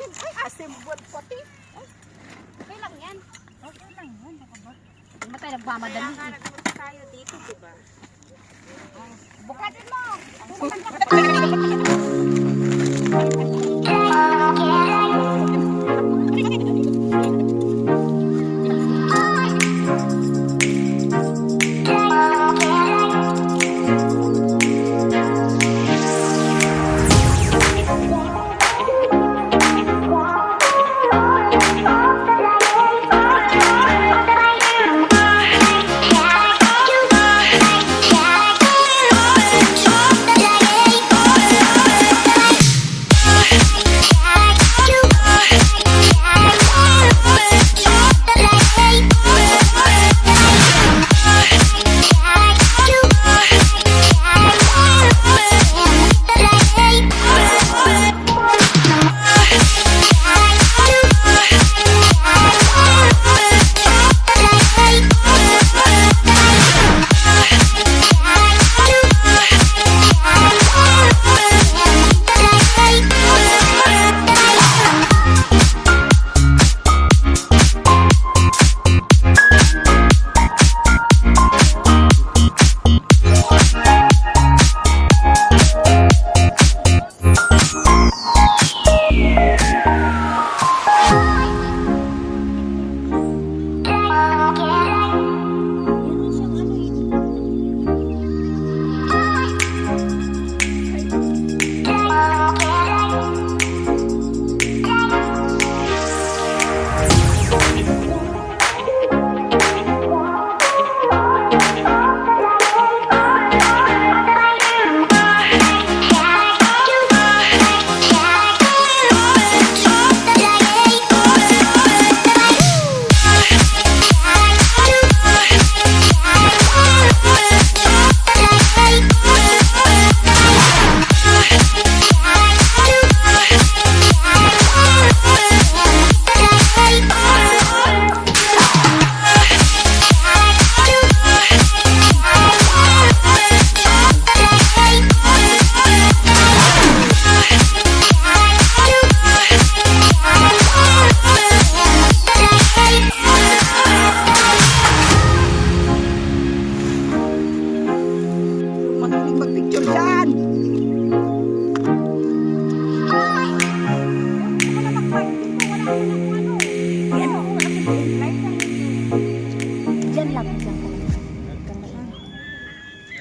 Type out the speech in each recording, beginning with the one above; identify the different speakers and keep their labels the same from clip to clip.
Speaker 1: yan. Ay, assemble pati.
Speaker 2: Okay lang yan.
Speaker 1: Okay lang yan. Baka ba?
Speaker 2: Hindi mo tayo nagmamadali.
Speaker 1: Kaya nga nagpunta tayo dito, diba?
Speaker 2: Bukatin mo!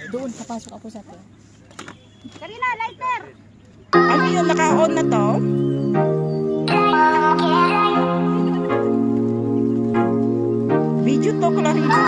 Speaker 2: Doon, papasok ako sa to.
Speaker 1: Karina, lighter! Ano yun? Naka-on na to? Video to, Clarina.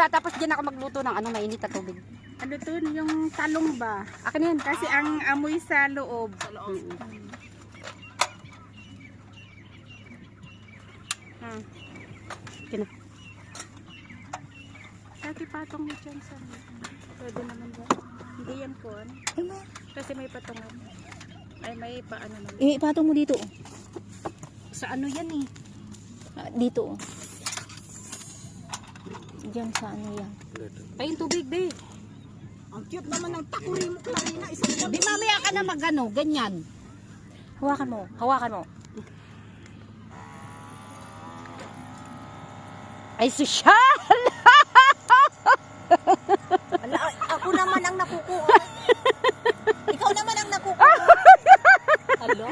Speaker 2: Tapos dyan ako magluto ng ano, mainit na tubig.
Speaker 1: Ano to? Yung talong ba?
Speaker 2: Akin yan.
Speaker 1: Kasi ang amoy sa loob.
Speaker 2: Kina.
Speaker 1: Dati patong mo dyan sa pwede naman ba? Hindi yan po. Ano? Kasi may patungan. Ay may paano naman.
Speaker 2: Ipatong mo dito.
Speaker 1: Sa ano yan eh?
Speaker 2: Dito. Diyan sa ano yan.
Speaker 1: Payin tubig, be. Ang cute naman ng takuri mo, Clarina.
Speaker 2: Di mamaya ka na magano, ganyan. Hawakan mo, hawakan mo. Ay, sosyal!
Speaker 1: Ako naman ang nakukuha. Ikaw naman ang nakukuha. Hello?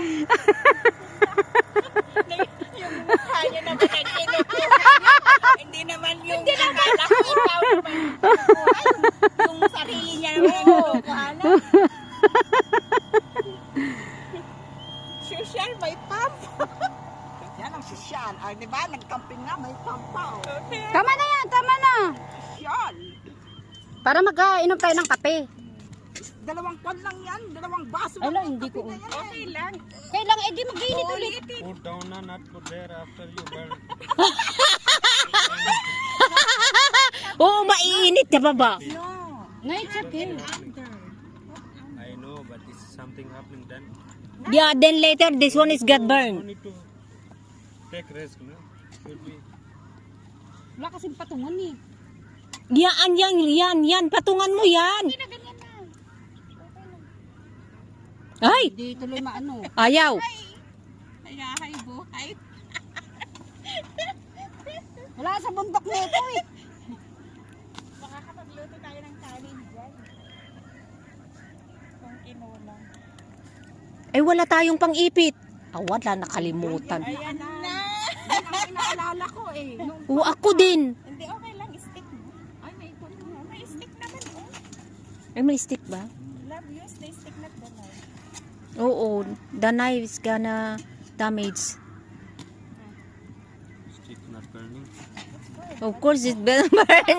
Speaker 1: Yung mukha niya naman ang kinukuha. Hindi naman yung akala ko ikaw naman nakukuha. Yung sarili niya naman ang kinukuha na. Social, may pump. sosyal. Ay, di ba? Nag-camping nga, may pampaw.
Speaker 2: Tama na yan, tama na.
Speaker 1: Sosyal.
Speaker 2: Para mag-inom tayo ng kape.
Speaker 1: Dalawang kwan lang yan, dalawang baso
Speaker 2: Ay,
Speaker 1: lang
Speaker 2: lang,
Speaker 1: ng
Speaker 2: hindi
Speaker 1: kape
Speaker 2: ko-
Speaker 1: na yan. Okay lang.
Speaker 2: Kailangan, di mag-iinit ulit.
Speaker 3: Put down na, not put there after you burn.
Speaker 4: Oo, mainit ka ba ba?
Speaker 1: No.
Speaker 2: No, it's okay.
Speaker 3: I know, but this is something happening then.
Speaker 4: Yeah, then later this one is got
Speaker 3: No
Speaker 4: burned.
Speaker 3: need to take risk, no? Should be.
Speaker 2: Wala kasing patungan eh.
Speaker 4: Yan, patungan mo yan. Ay,
Speaker 2: Hindi tuloy maano.
Speaker 4: ayaw.
Speaker 1: Ayahay buhay.
Speaker 2: Wala sa bundok nito eh.
Speaker 1: Makakapagluto tayo ng kanin dyan. Kung kinulang.
Speaker 4: Eh, wala tayong pang-ipit. Wala, nakalimutan.
Speaker 1: Ayan na.
Speaker 2: Yan ang inaalala ko eh. Nung
Speaker 4: Oo, ako din.
Speaker 1: Hindi, okay lang. Stick mo. Ay, may ipon mo. May stick naman. Oh.
Speaker 4: Ay, may stick ba?
Speaker 1: Love, use the stick not the knife.
Speaker 4: Oo, the knife is gonna damage.
Speaker 3: Stick not burning.
Speaker 4: Of course, it's better burn.